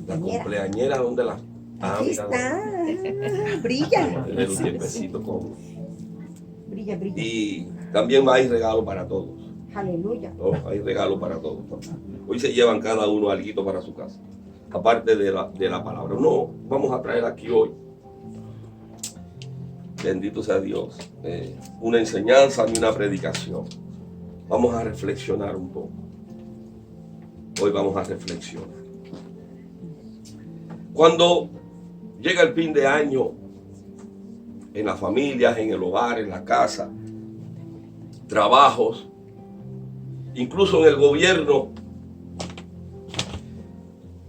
La cumpleañera, ¿dónde la? Aquí está. Brilla. Un tiempecito con. Brilla, brilla. Y también hay regalo para todos. Aleluya. ¿No? Hay regalo para todos. Hoy se llevan cada uno algo para su casa. Aparte de la palabra. No, vamos a traer aquí hoy. Bendito sea Dios. Una enseñanza ni una predicación. Vamos a reflexionar un poco. Hoy vamos a reflexionar. Cuando llega el fin de año, en las familias, en el hogar, en la casa, trabajos, incluso en el gobierno,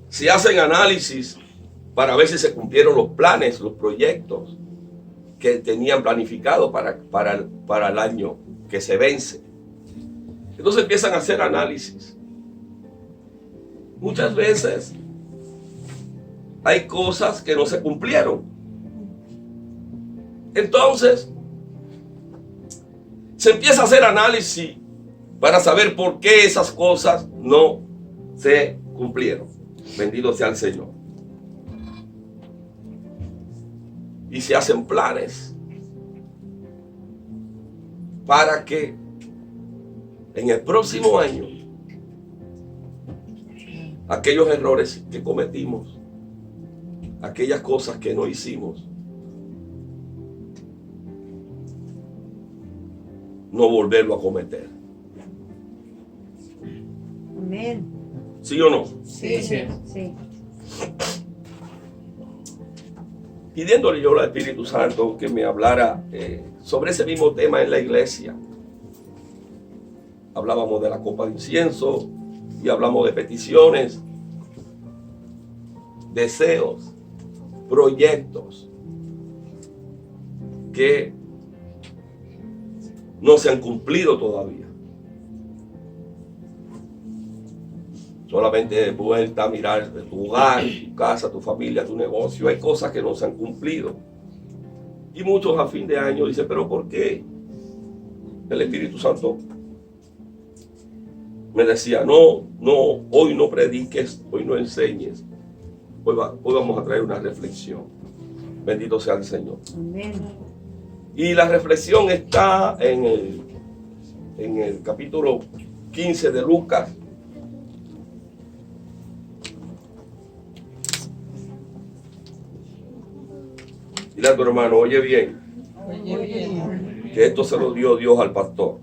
se hacen análisis para ver si se cumplieron los planes, los proyectos que tenían planificado para el año que se vence. Entonces empiezan a hacer análisis. Muchas veces hay cosas que no se cumplieron. Entonces se empieza a hacer análisis para saber por qué esas cosas no se cumplieron. Bendito sea el Señor. Y se hacen planes para que en el próximo año aquellos errores que cometimos, aquellas cosas que no hicimos, no volverlo a cometer. Amén. ¿Sí o no? Sí. Pidiéndole yo al Espíritu Santo que me hablara sobre ese mismo tema en la iglesia. Hablábamos de la copa de incienso y hablamos de peticiones, deseos, proyectos que no se han cumplido todavía. Solamente vuelta a mirar de tu hogar, tu casa, tu familia, tu negocio. Hay cosas que no se han cumplido. Y muchos a fin de año dicen, ¿pero por qué? El Espíritu Santo me decía, no, hoy no prediques, hoy no enseñes. Hoy vamos a traer una reflexión. Bendito sea el Señor. Amén. Y la reflexión está en el capítulo 15 de Lucas. Dile a tu hermano, oye bien, que esto se lo dio Dios al pastor.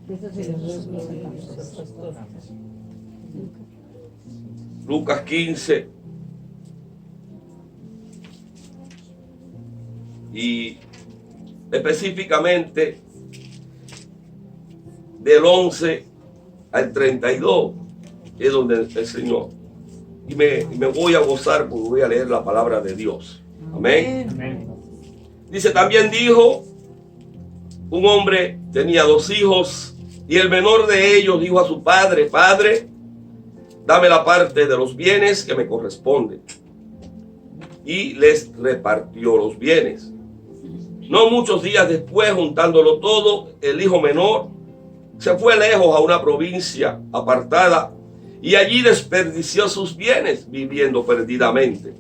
Lucas 15 y específicamente del 11 al 32 es donde el Señor, y me voy a gozar porque voy a leer la palabra de Dios. Amén. Amén. Dice, también dijo, un hombre tenía 2 hijos y el menor de ellos dijo a su padre, Padre, dame la parte de los bienes que me corresponde. Y les repartió los bienes. No muchos días después, juntándolo todo, el hijo menor se fue lejos a una provincia apartada y allí desperdició sus bienes viviendo perdidamente.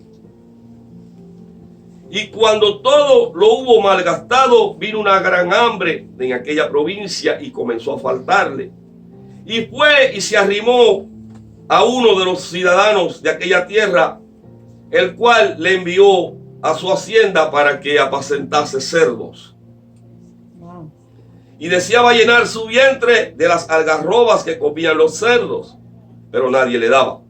Y cuando todo lo hubo malgastado, vino una gran hambre en aquella provincia y comenzó a faltarle. Y fue y se arrimó a uno de los ciudadanos de aquella tierra, el cual le envió a su hacienda para que apacentase cerdos. Wow. Y deseaba llenar su vientre de las algarrobas que comían los cerdos, pero nadie le daba.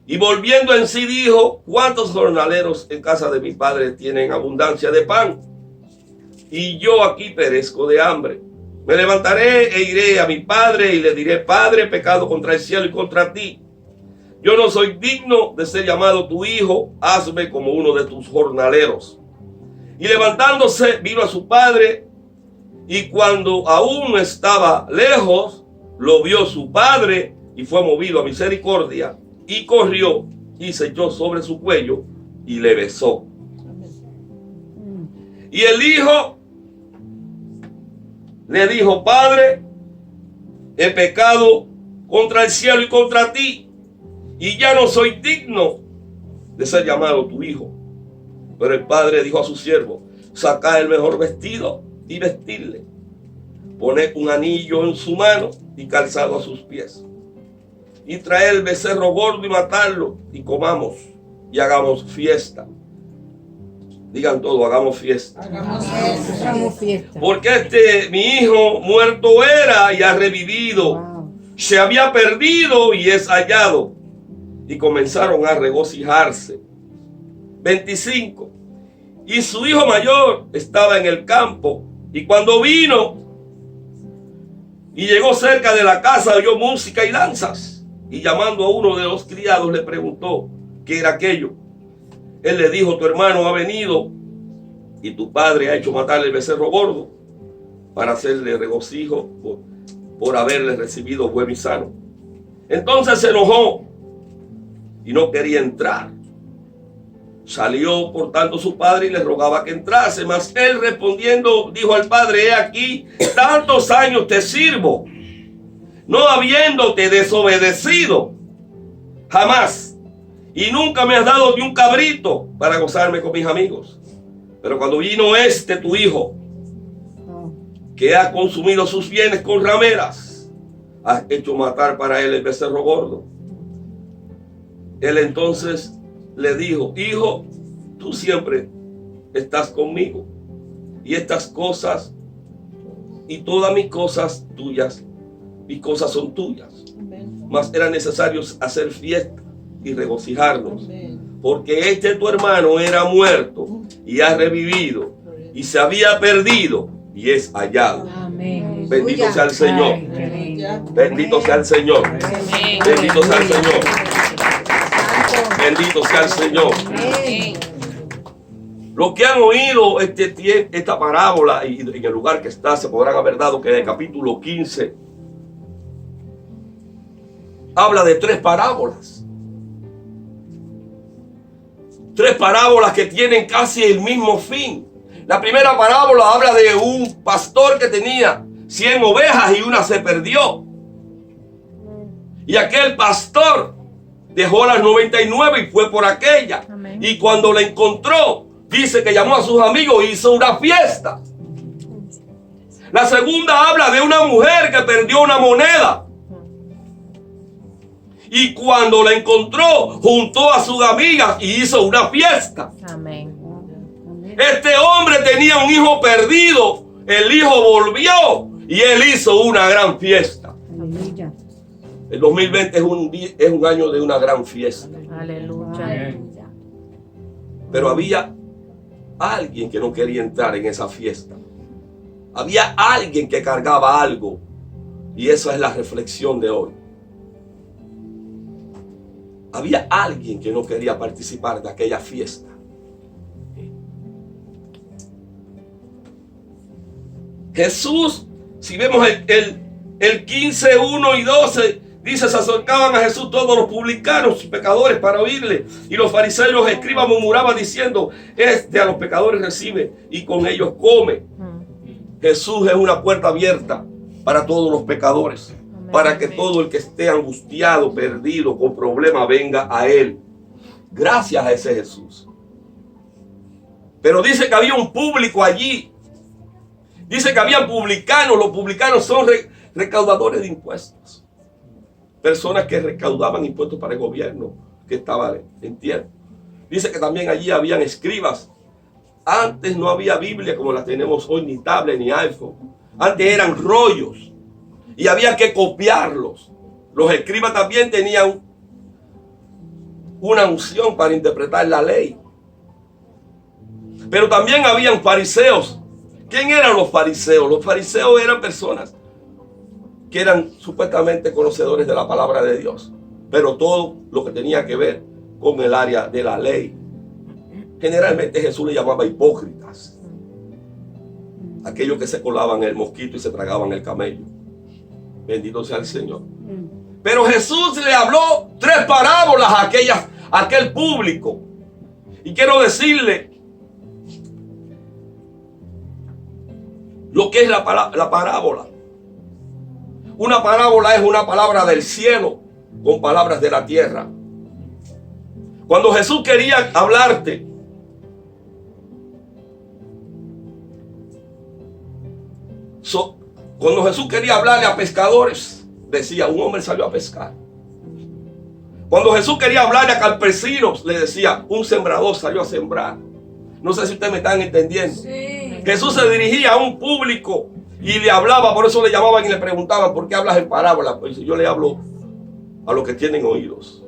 Y volviendo en sí dijo, ¿cuántos jornaleros en casa de mi padre tienen abundancia de pan? Y yo aquí perezco de hambre. Me levantaré e iré a mi padre y le diré, Padre, pecado contra el cielo y contra ti. Yo no soy digno de ser llamado tu hijo, hazme como uno de tus jornaleros. Y levantándose vino a su padre, y cuando aún estaba lejos, lo vio su padre y fue movido a misericordia. Y corrió y se echó sobre su cuello y le besó. Y el hijo le dijo, Padre, he pecado contra el cielo y contra ti, y ya no soy digno de ser llamado tu hijo. Pero el padre dijo a su siervo: sacad el mejor vestido y vestirle. Poned un anillo en su mano y calzado a sus pies. Y traed el becerro gordo y matadlo, y comamos y hagamos fiesta. Digan todo: hagamos fiesta. Hagamos fiesta. Porque mi hijo muerto era y ha revivido. Wow. Se había perdido y es hallado. Y comenzaron a regocijarse. 25. Y su hijo mayor estaba en el campo. Y cuando vino y llegó cerca de la casa, oyó música y danzas. Y llamando a uno de los criados le preguntó qué era aquello. Él le dijo: tu hermano ha venido y tu padre ha hecho matar el becerro gordo para hacerle regocijo por haberle recibido bueno y sano. Entonces se enojó y no quería entrar. Salió por tanto su padre y le rogaba que entrase, mas él respondiendo dijo al padre: he aquí, tantos años te sirvo, no habiéndote desobedecido jamás, y nunca me has dado ni un cabrito para gozarme con mis amigos. Pero cuando vino tu hijo, que ha consumido sus bienes con rameras, has hecho matar para él el becerro gordo. Él entonces le dijo: hijo, tú siempre estás conmigo, y estas cosas y todas mis cosas son tuyas. Mas era necesario hacer fiesta y regocijarnos, porque tu hermano era muerto y ha revivido, y se había perdido y es hallado. Amén. Bendito sea el Señor. Bendito sea el Señor. Bendito sea el Señor. Bendito sea el Señor. Los que han oído esta parábola y en el lugar que está, se podrán haber dado que en el capítulo 15 habla de 3 parábolas. 3 parábolas que tienen casi el mismo fin. La primera parábola habla de un pastor que tenía 100 ovejas y una se perdió. Y aquel pastor dejó las 99 y fue por aquella. Amén. Y cuando la encontró, dice que llamó a sus amigos e hizo una fiesta. La segunda habla de una mujer que perdió una moneda. Y cuando la encontró, juntó a sus amigas y hizo una fiesta. Amén. Este hombre tenía un hijo perdido. El hijo volvió y él hizo una gran fiesta. Aleluya. El 2020 es un año de una gran fiesta. Aleluya. Pero había alguien que no quería entrar en esa fiesta. Había alguien que cargaba algo. Y esa es la reflexión de hoy. Había alguien que no quería participar de aquella fiesta. Jesús, si vemos el 15, 1 y 12, dice: se acercaban a Jesús todos los publicanos y pecadores para oírle. Y los fariseos y los escribas murmuraban diciendo: a los pecadores recibe y con ellos come. Jesús es una puerta abierta para todos los pecadores. Para que todo el que esté angustiado, perdido, con problemas, venga a Él. Gracias a ese Jesús. Pero dice que había un público allí. Dice que había publicanos. Los publicanos son recaudadores de impuestos. Personas que recaudaban impuestos para el gobierno que estaba en tierra. Dice que también allí habían escribas. Antes no había Biblia como la tenemos hoy, ni tablet, ni iPhone. Antes eran rollos. Y había que copiarlos. Los escribas también tenían una unción para interpretar la ley. Pero también habían fariseos. ¿Quién eran los fariseos? Los fariseos eran personas que eran supuestamente conocedores de la palabra de Dios. Pero todo lo que tenía que ver con el área de la ley. Generalmente Jesús le llamaba hipócritas. Aquellos que se colaban el mosquito y se tragaban el camello. Bendito sea el Señor. Pero Jesús le habló 3 parábolas a aquel público. Y quiero decirle lo que es la parábola. Una parábola es una palabra del cielo con palabras de la tierra. Cuando Jesús quería hablarte, cuando Jesús quería hablarle a pescadores, decía, un hombre salió a pescar. Cuando Jesús quería hablarle a campesinos, le decía, un sembrador salió a sembrar. No sé si ustedes me están entendiendo. Sí. Jesús se dirigía a un público y le hablaba, por eso le llamaban y le preguntaban, ¿por qué hablas en parábola? Pues yo le hablo a los que tienen oídos,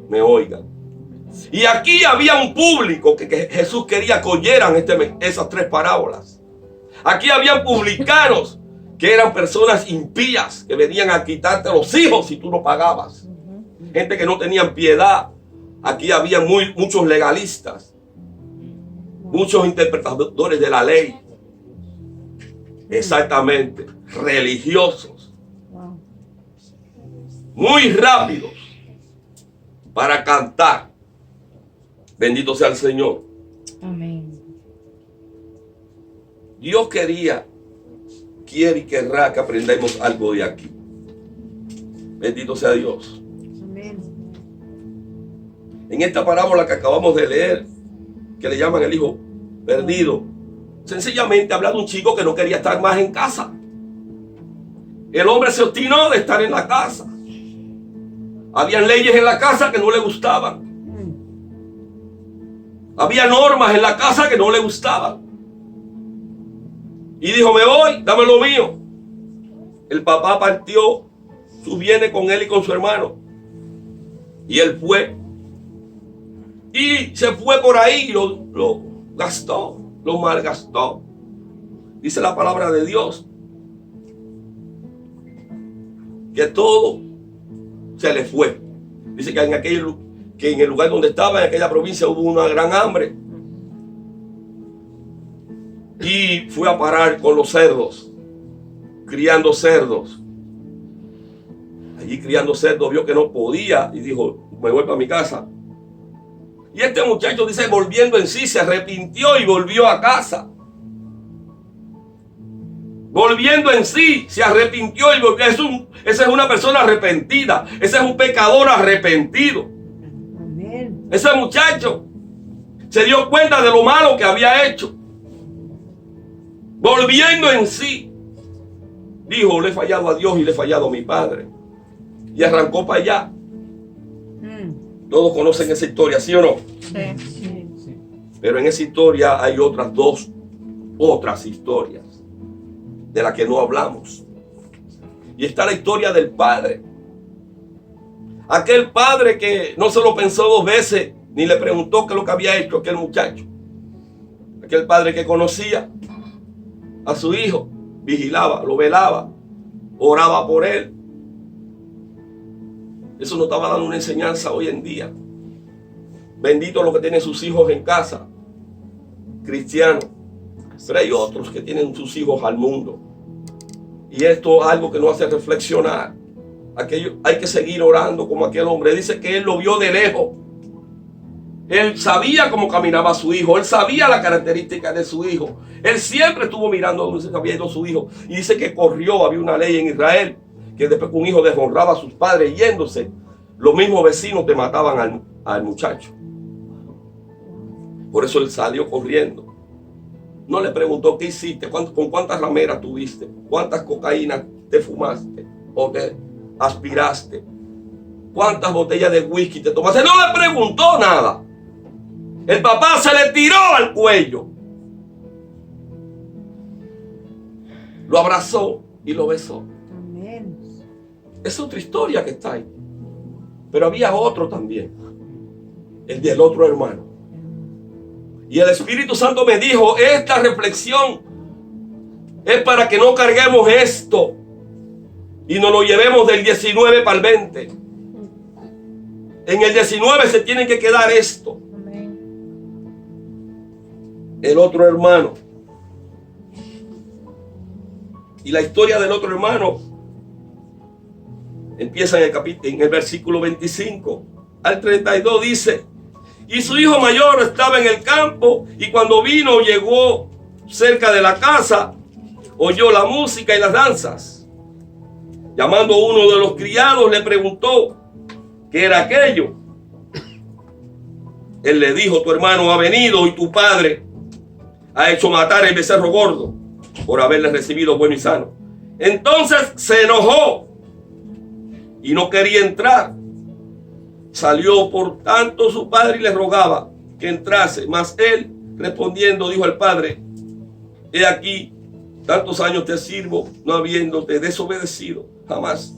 me oigan. Y aquí había un público que Jesús quería que oyeran esas 3 parábolas. Aquí habían publicanos que eran personas impías que venían a quitarte los hijos si tú no pagabas. Gente que no tenían piedad. Aquí había muchos legalistas, muchos interpretadores de la ley. Exactamente, religiosos, muy rápidos para cantar. Bendito sea el Señor. Amén. Dios quiere y querrá que aprendamos algo de aquí. Bendito sea Dios. Amén. En esta parábola que acabamos de leer, que le llaman el hijo perdido, sencillamente habla de un chico que no quería estar más en casa. El hombre se obstinó de estar en la casa. Habían leyes en la casa que no le gustaban. Había normas en la casa que no le gustaban. Y dijo, me voy, dame lo mío. El papá partió sus bienes con él y con su hermano. Y él fue. Y se fue por ahí y lo gastó, lo malgastó. Dice la palabra de Dios que todo se le fue. Dice que en el lugar donde estaba, en aquella provincia, hubo una gran hambre. Y fue a parar con los cerdos, criando cerdos. Allí criando cerdos vio que no podía y dijo, me voy para mi casa. Y este muchacho dice, volviendo en sí, se arrepintió y volvió a casa. Volviendo en sí, se arrepintió y volvió. Esa es una persona arrepentida. Ese es un pecador arrepentido. Amén. Ese muchacho se dio cuenta de lo malo que había hecho. Volviendo en sí, dijo, le he fallado a Dios y le he fallado a mi padre. Y arrancó para allá. Todos conocen esa historia, ¿sí o no? Sí. Pero en esa historia hay otras historias de las que no hablamos. Y está la historia del padre. Aquel padre que no se lo pensó 2 veces, ni le preguntó qué es lo que había hecho aquel muchacho. Aquel padre que conocía a su hijo, vigilaba, lo velaba, oraba por él. Eso nos estaba dando una enseñanza hoy en día. Bendito los que tienen sus hijos en casa, cristianos. Pero hay otros que tienen sus hijos al mundo. Y esto es algo que nos hace reflexionar. Hay que seguir orando como aquel hombre. Dice que él lo vio de lejos. Él sabía cómo caminaba su hijo. Él sabía las características de su hijo. Él siempre estuvo mirando donde se había ido su hijo. Y dice que corrió. Había una ley en Israel que después que un hijo deshonraba a sus padres yéndose, los mismos vecinos te mataban al muchacho. Por eso él salió corriendo. No le preguntó qué hiciste, con cuántas rameras tuviste, cuántas cocaínas te fumaste o te aspiraste, cuántas botellas de whisky te tomaste. No le preguntó nada. El papá se le tiró al cuello, lo abrazó y lo besó. Amén. Es otra historia que está ahí. Pero había otro también, el del otro hermano. Y el Espíritu Santo me dijo, esta reflexión es para que no carguemos esto y nos lo llevemos del 19 para el 20. En el 19 se tiene que quedar esto. Amén. El otro hermano. Y la historia del otro hermano empieza en el versículo 25 al 32. Dice, y su hijo mayor estaba en el campo, y cuando vino, llegó cerca de la casa, oyó la música y las danzas. Llamando a uno de los criados, le preguntó qué era aquello. Él le dijo: tu hermano ha venido y tu padre ha hecho matar el becerro gordo por haberle recibido bueno y sano. Entonces se enojó y no quería entrar. Salió por tanto su padre y le rogaba que entrase. Mas él, respondiendo, dijo al padre: he aquí, tantos años te sirvo, no habiéndote desobedecido jamás,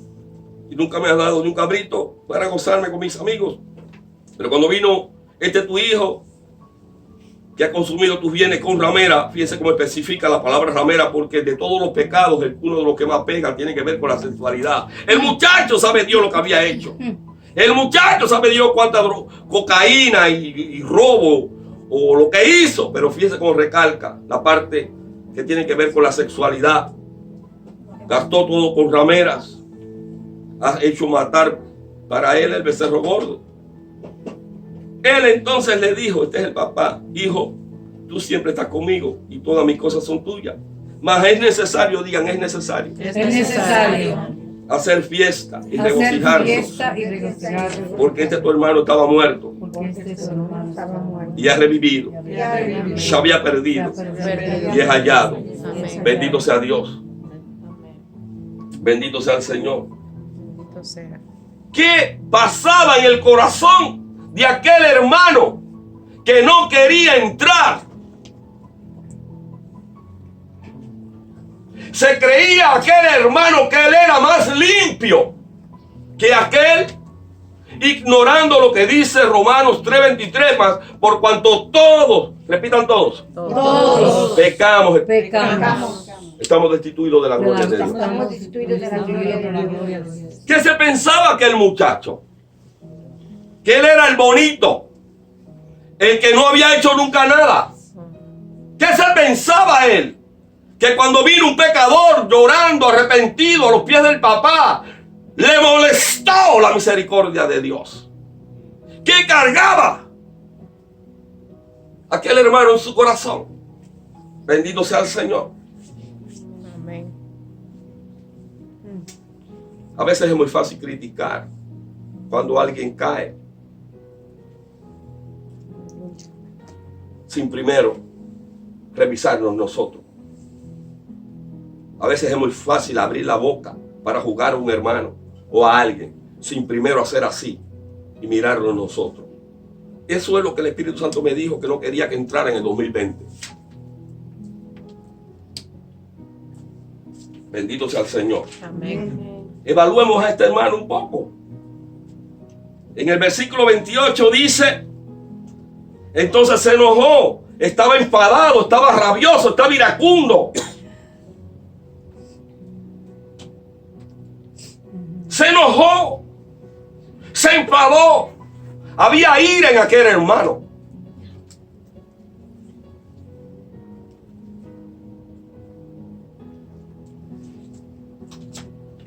y nunca me has dado ni un cabrito para gozarme con mis amigos. Pero cuando vino tu hijo, que ha consumido tus bienes con ramera, fíjense cómo especifica la palabra ramera, porque de todos los pecados, uno de los que más pega tiene que ver con la sexualidad. El muchacho sabe Dios lo que había hecho. El muchacho sabe Dios cuánta cocaína y robo o lo que hizo, pero fíjense cómo recalca la parte que tiene que ver con la sexualidad. Gastó todo con rameras. Has hecho matar para él el becerro gordo. Él entonces le dijo, este es el papá: hijo, tú siempre estás conmigo y todas mis cosas son tuyas. Mas es necesario, digan, es necesario. Es necesario Hacer fiesta y hacer regocijarnos. fiesta y regocijarnos. Porque tu hermano estaba muerto Porque su hermano estaba muerto y ha revivido. y ha revivido. Se había perdido y es hallado. Amén. Bendito sea Dios. Bendito sea el Señor. Bendito sea. ¿Qué pasaba en el corazón de aquel hermano que no quería entrar? Se creía aquel hermano que él era más limpio que aquel, ignorando lo que dice Romanos 3:23, más por cuanto todos, repitan todos, Todos pecamos, pecamos. estamos destituidos de la gloria de Dios. Estamos destituidos de la gloria de Dios. ¿Qué se pensaba aquel muchacho? Que él era el bonito, el que no había hecho nunca nada. ¿Qué se pensaba él? Que cuando vino un pecador llorando, arrepentido a los pies del papá, le molestó la misericordia de Dios. ¿Qué cargaba aquel hermano en su corazón? Bendito sea el Señor. Amén. A veces es muy fácil criticar cuando alguien cae, sin primero revisarnos nosotros. A veces es muy fácil abrir la boca para juzgar a un hermano o a alguien sin primero hacer así y mirarlo nosotros. Eso es lo que el Espíritu Santo me dijo que no quería que entrara en el 2020. Bendito sea el Señor. Amén. Evaluemos a este hermano un poco. En el versículo 28 dice: entonces se enojó, estaba enfadado, estaba rabioso, estaba iracundo. Se enojó, se enfadó. Había ira en aquel hermano.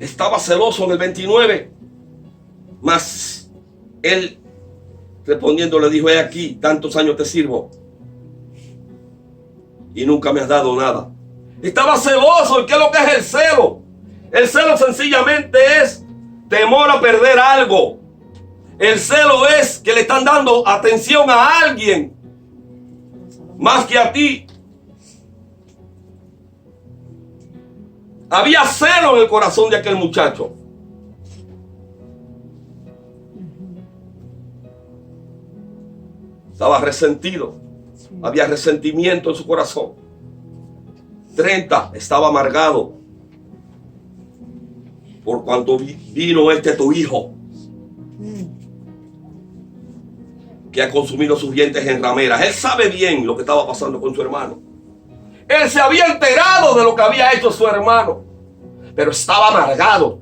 Estaba celoso en el 29. Mas él, respondiendo, le dijo: he aquí, tantos años te sirvo y nunca me has dado nada. Estaba celoso. ¿Y qué es lo que es el celo? El celo sencillamente es temor a perder algo. El celo es que le están dando atención a alguien más que a ti. Había celo en el corazón de aquel muchacho. Estaba resentido. Había resentimiento en su corazón. 30, estaba amargado por cuanto vino tu hijo, que ha consumido sus dientes en rameras. Él sabe bien lo que estaba pasando con su hermano. Él se había enterado de lo que había hecho su hermano, pero estaba amargado.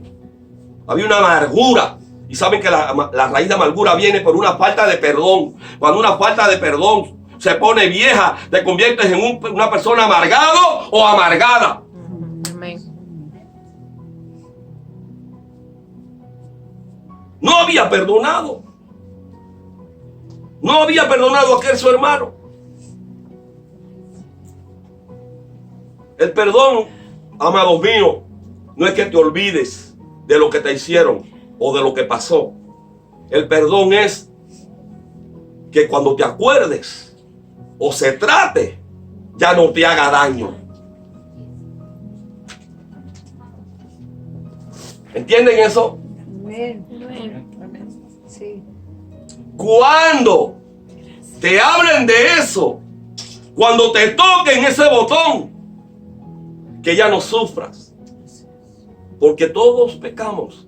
Había una amargura. Y saben que la raíz de amargura viene por una falta de perdón. Cuando una falta de perdón se pone vieja, te conviertes en una persona amargado o amargada. Amén. No había perdonado. No había perdonado a aquel su hermano. El perdón, amados míos, no es que te olvides de lo que te hicieron o de lo que pasó. El perdón es que cuando te acuerdes o se trate, ya no te haga daño. ¿Entienden eso? Amén. Sí. Cuando te hablen de eso, cuando te toquen ese botón, que ya no sufras, porque todos pecamos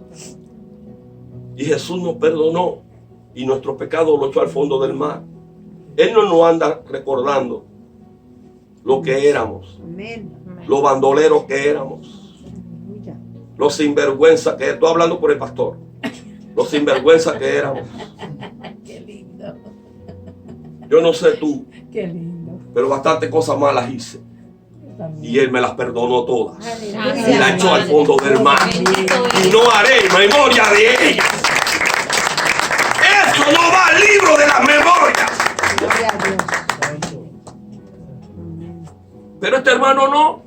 y Jesús nos perdonó y nuestro pecado lo echó al fondo del mar. Él no nos anda recordando lo que éramos, Amén. los bandoleros que éramos, Aleluya. los sinvergüenza que, estoy hablando por el pastor, los sinvergüenza que éramos. Qué lindo. Yo no sé tú, Qué lindo. pero bastante cosas malas hice y Él me las perdonó todas Aleluya. y la echó al fondo del mar y no haré memoria de ellas. Eso no va al libro de las memorias. Gloria a Dios. Pero este hermano no.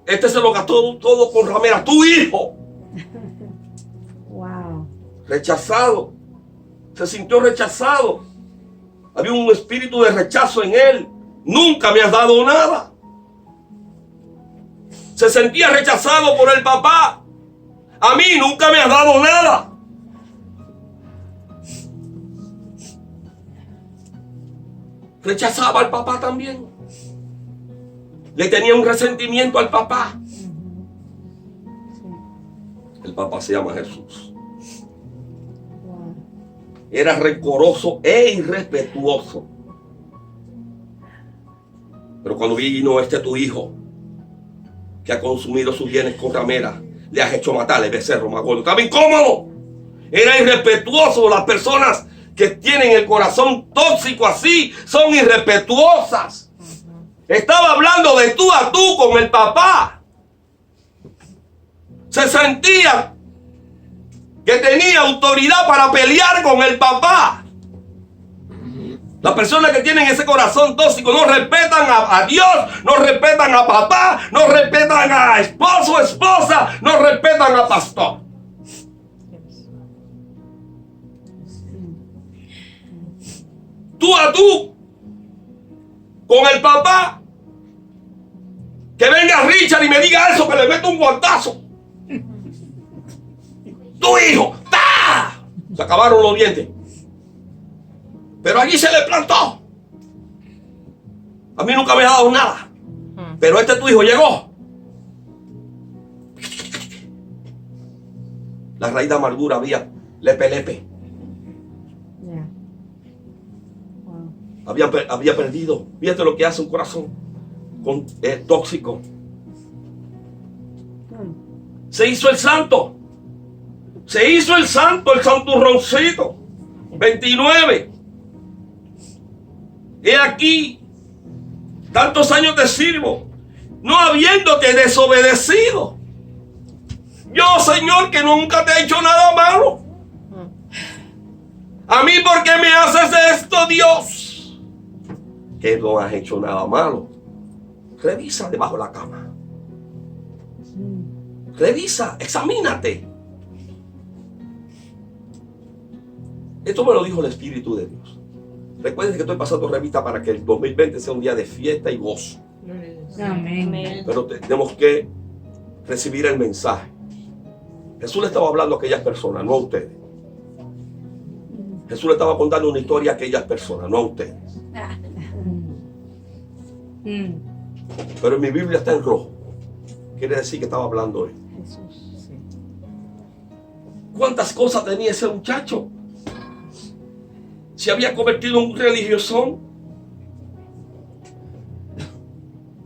Este se lo gastó todo con ramera. Tu hijo, Wow. rechazado, se sintió rechazado. Había un espíritu de rechazo en él. Nunca me has dado nada. Se sentía rechazado por el papá. A mí nunca me has dado nada. Rechazaba al papá también. Le tenía un resentimiento al papá. El papá se llama Jesús. Wow. Era rencoroso e irrespetuoso. Pero cuando vino tu hijo, que ha consumido sus bienes con ramera, le has hecho matar el becerro más gordo. Estaba incómodo. Era irrespetuoso. Las personas que tienen el corazón tóxico así son irrespetuosas. Estaba hablando de tú a tú con el papá. Se sentía que tenía autoridad para pelear con el papá. Las personas que tienen ese corazón tóxico no respetan a Dios, no respetan a papá, no respetan a esposo o esposa, no respetan a pastor. Tú a tú con el papá. Que venga Richard y me diga eso, que le meto un guantazo. Tu hijo, ¡ta! Se acabaron los dientes. Pero allí se le plantó. A mí nunca me ha dado nada. Pero tu hijo llegó. La raíz de amargura había lepe. Ya. Wow. Había perdido. Fíjate lo que hace un corazón tóxico. Se hizo el santo. Se hizo el santo, el santurroncito. 29. He aquí, tantos años te sirvo, no habiéndote desobedecido. Yo, Señor, que nunca te he hecho nada malo. A mí, ¿por qué me haces esto, Dios? Que no has hecho nada malo. Revisa debajo de la cama. Revisa, examínate. Esto me lo dijo el Espíritu de Dios. Recuerden que estoy pasando revista para que el 2020 sea un día de fiesta y gozo. Amén. Pero tenemos que recibir el mensaje. Jesús le estaba hablando a aquellas personas, no a ustedes. Jesús le estaba contando una historia a aquellas personas, no a ustedes. Pero en mi Biblia está en rojo. Quiere decir que estaba hablando él. Jesús. Sí. ¿Cuántas cosas tenía ese muchacho? Se había convertido en un religiosón.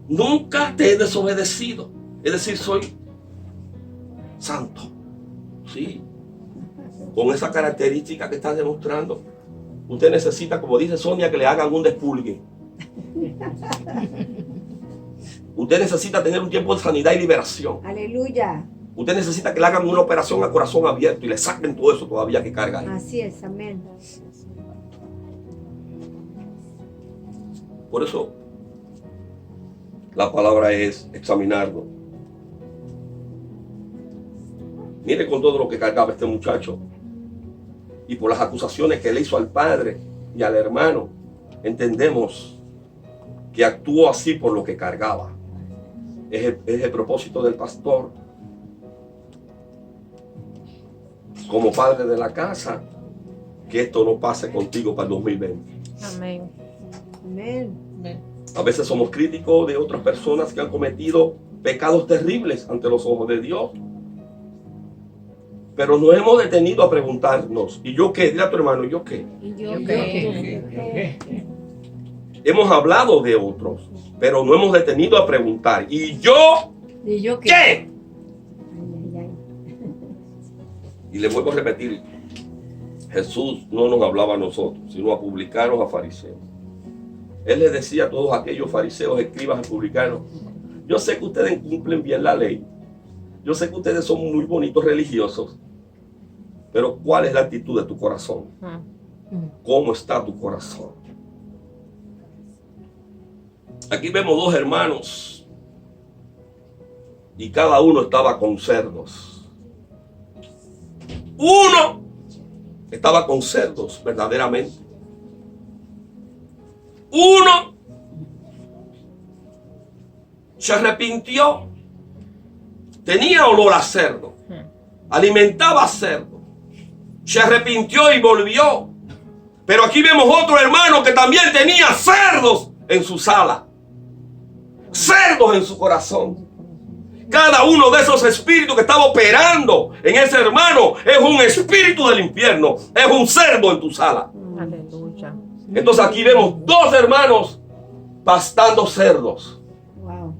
Nunca te he desobedecido. Es decir, soy santo. Sí. Con esa característica que estás demostrando, usted necesita, como dice Sonia, que le hagan un despulgue. Usted necesita tener un tiempo de sanidad y liberación. Aleluya. Usted necesita que le hagan una operación a corazón abierto y le saquen todo eso todavía que carga ahí. Así es. Amén. Por eso la palabra es examinarlo. Mire con todo lo que cargaba este muchacho y por las acusaciones que le hizo al padre, y al hermano, entendemos que actuó así por lo que cargaba. Es el propósito del pastor, como padre de la casa, que esto no pase contigo para el 2020. Amén. Amén. A veces somos críticos de otras personas que han cometido pecados terribles ante los ojos de Dios. Pero nos hemos detenido a preguntarnos, ¿y yo qué? Dile a tu hermano, ¿yo qué? ¿Y yo qué? Hemos hablado de otros, pero no hemos detenido a preguntar, ¿y yo ¿Y yo qué? qué? Ay, ay, ay. Y le vuelvo a repetir, Jesús no nos hablaba a nosotros, sino a publicanos, a fariseos. Él les decía a todos aquellos fariseos, escribas y publicanos, yo sé que ustedes cumplen bien la ley, yo sé que ustedes son muy bonitos religiosos, pero ¿cuál es la actitud de tu corazón? ¿Cómo está tu corazón? Aquí vemos dos hermanos y cada uno estaba con cerdos. Uno estaba con cerdos, verdaderamente. Uno se arrepintió, tenía olor a cerdo, alimentaba cerdo, se arrepintió y volvió. Pero aquí vemos otro hermano que también tenía cerdos en su sala, cerdos en su corazón. Cada uno de esos espíritus que estaba operando en ese hermano es un espíritu del infierno, es un cerdo en tu sala. Aleluya. Entonces aquí vemos dos hermanos pastando cerdos. Wow.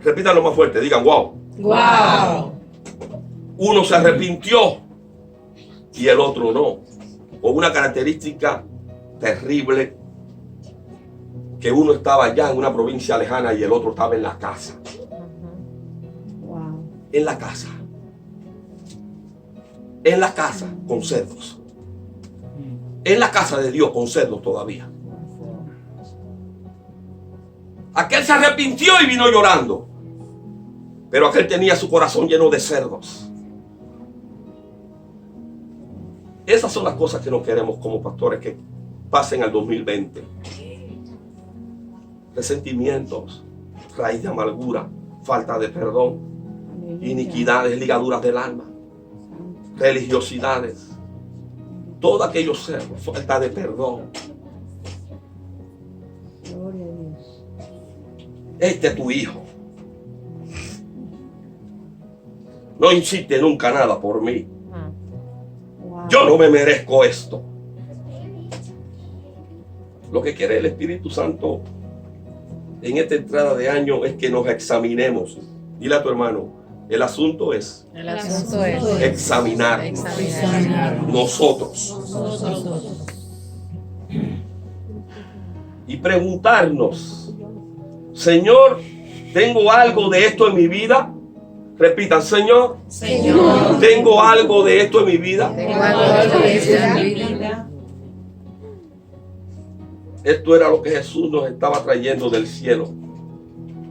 Repítanlo más fuerte, digan wow. Wow. Uno se arrepintió y el otro no. Con una característica terrible, que uno estaba allá en una provincia lejana y el otro estaba en la casa. Wow. En la casa. En la casa con cerdos. En la casa de Dios con cerdos todavía. Aquel se arrepintió y vino llorando, pero aquel tenía su corazón lleno de cerdos. Esas son las cosas que no queremos como pastores que pasen al 2020. Resentimientos, raíz de amargura, falta de perdón, iniquidades, ligaduras del alma, religiosidades, todos aquellos cerdos, falta de perdón. Gloria a Dios. Este es tu hijo. No insiste nunca nada por mí. Wow. Yo no me merezco esto. Lo que quiere el Espíritu Santo en esta entrada de año es que nos examinemos. Dile a tu hermano, el asunto es El asunto es examinar nosotros Nosotros. y preguntarnos, Señor, ¿tengo algo de esto en mi vida? Repitan, Señor, Señor, ¿tengo algo de esto en mi vida? Tengo algo de esto en mi vida. Esto era lo que Jesús nos estaba trayendo del cielo.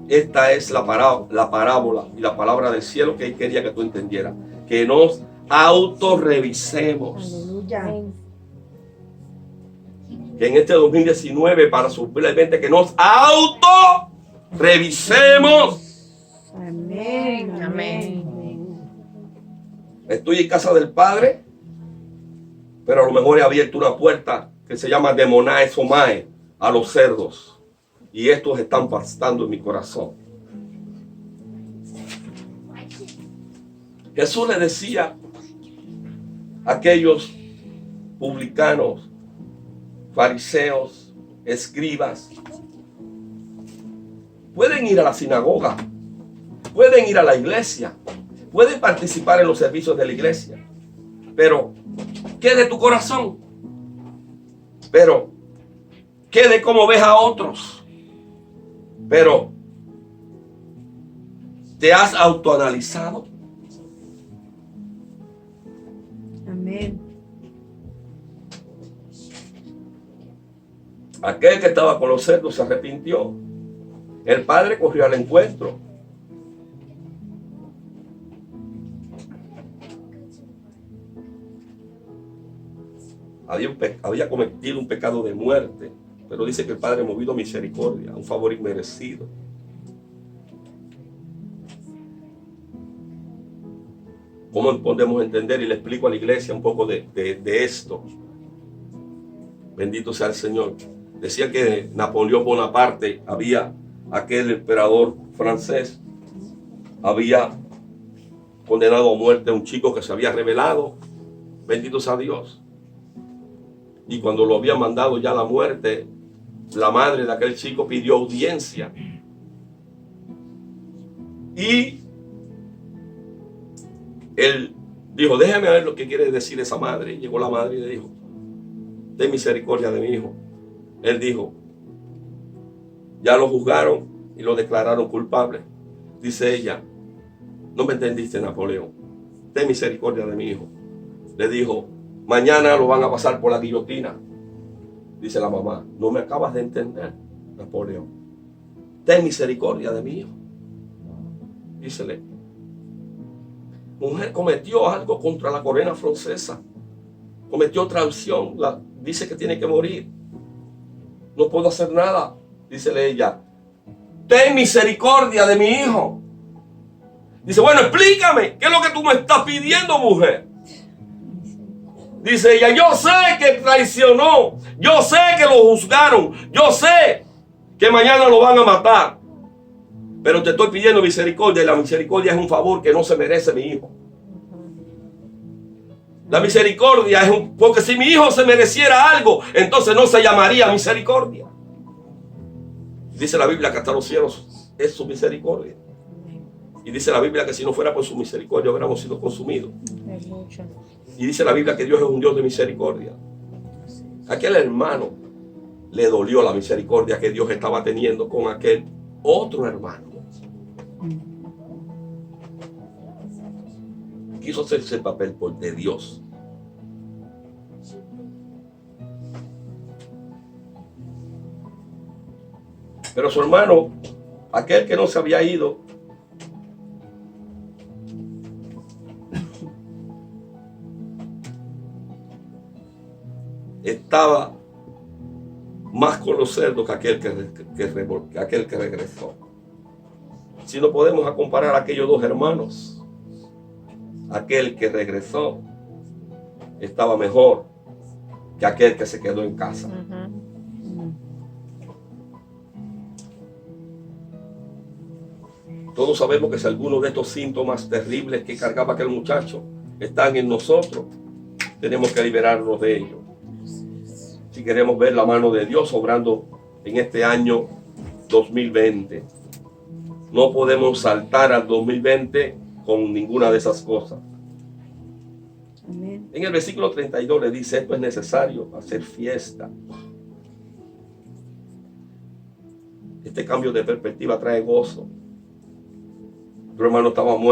Esta es la parábola y la palabra del cielo que Él quería que tú entendieras. Que nos autorrevisemos. Aleluya. Que en este 2019, para suplemente, que nos autorrevisemos. Amén. Amén. Estoy en casa del Padre, pero a lo mejor he abierto una puerta que se llama Demonae Somae a los cerdos. Y estos están pastando en mi corazón. Jesús le decía a aquellos publicanos, fariseos, escribas, pueden ir a la sinagoga, pueden ir a la iglesia, pueden participar en los servicios de la iglesia, pero ¿qué de tu corazón? Pero ¿qué de cómo ves a otros? Pero ¿te has autoanalizado? Amén. Aquel que estaba con los cerdos se arrepintió. El padre corrió al encuentro. había cometido un pecado de muerte, pero dice que el Padre, movido a misericordia, a un favor inmerecido, ¿cómo podemos entender? Y le explico a la iglesia un poco de esto. Bendito sea el Señor. Decía que Napoleón Bonaparte, aquel emperador francés, había condenado a muerte a un chico que se había rebelado. Bendito sea Dios. Y cuando lo había mandado ya a la muerte, la madre de aquel chico pidió audiencia. Y él dijo, déjeme ver lo que quiere decir esa madre. Y llegó la madre y le dijo, ten misericordia de mi hijo. Él dijo, ya lo juzgaron y lo declararon culpable. Dice ella, no me entendiste, Napoleón, ten misericordia de mi hijo. Le dijo, mañana lo van a pasar por la guillotina. Dice la mamá, no me acabas de entender, Napoleón. Ten misericordia de mi hijo. Dícele, mujer cometió algo contra la corona francesa. Cometió traición. Dice que tiene que morir. No puedo hacer nada. Dícele ella, ten misericordia de mi hijo. Dice, bueno, explícame, ¿qué es lo que tú me estás pidiendo, mujer? Dice ella, yo sé que traicionó, yo sé que lo juzgaron, yo sé que mañana lo van a matar, pero te estoy pidiendo misericordia, y la misericordia es un favor que no se merece mi hijo. La misericordia es porque si mi hijo se mereciera algo, entonces no se llamaría misericordia. Dice la Biblia que hasta los cielos es su misericordia. Y dice la Biblia que si no fuera por su misericordia hubiéramos sido consumidos. Y dice la Biblia que Dios es un Dios de misericordia. A aquel hermano le dolió la misericordia que Dios estaba teniendo con aquel otro hermano. Quiso hacerse el papel de Dios. Pero su hermano, aquel que no se había ido, estaba más con los cerdos que aquel que regresó. Si no podemos comparar a aquellos dos hermanos, aquel que regresó estaba mejor que aquel que se quedó en casa. Todos sabemos que si algunos de estos síntomas terribles que cargaba aquel muchacho están en nosotros, tenemos que liberarnos de ellos. Si queremos ver la mano de Dios obrando en este año 2020. No podemos saltar al 2020 con ninguna de esas cosas. Amén. En el versículo 32 le dice, esto es necesario, hacer fiesta. Este cambio de perspectiva trae gozo. Tu hermano estaba muerto.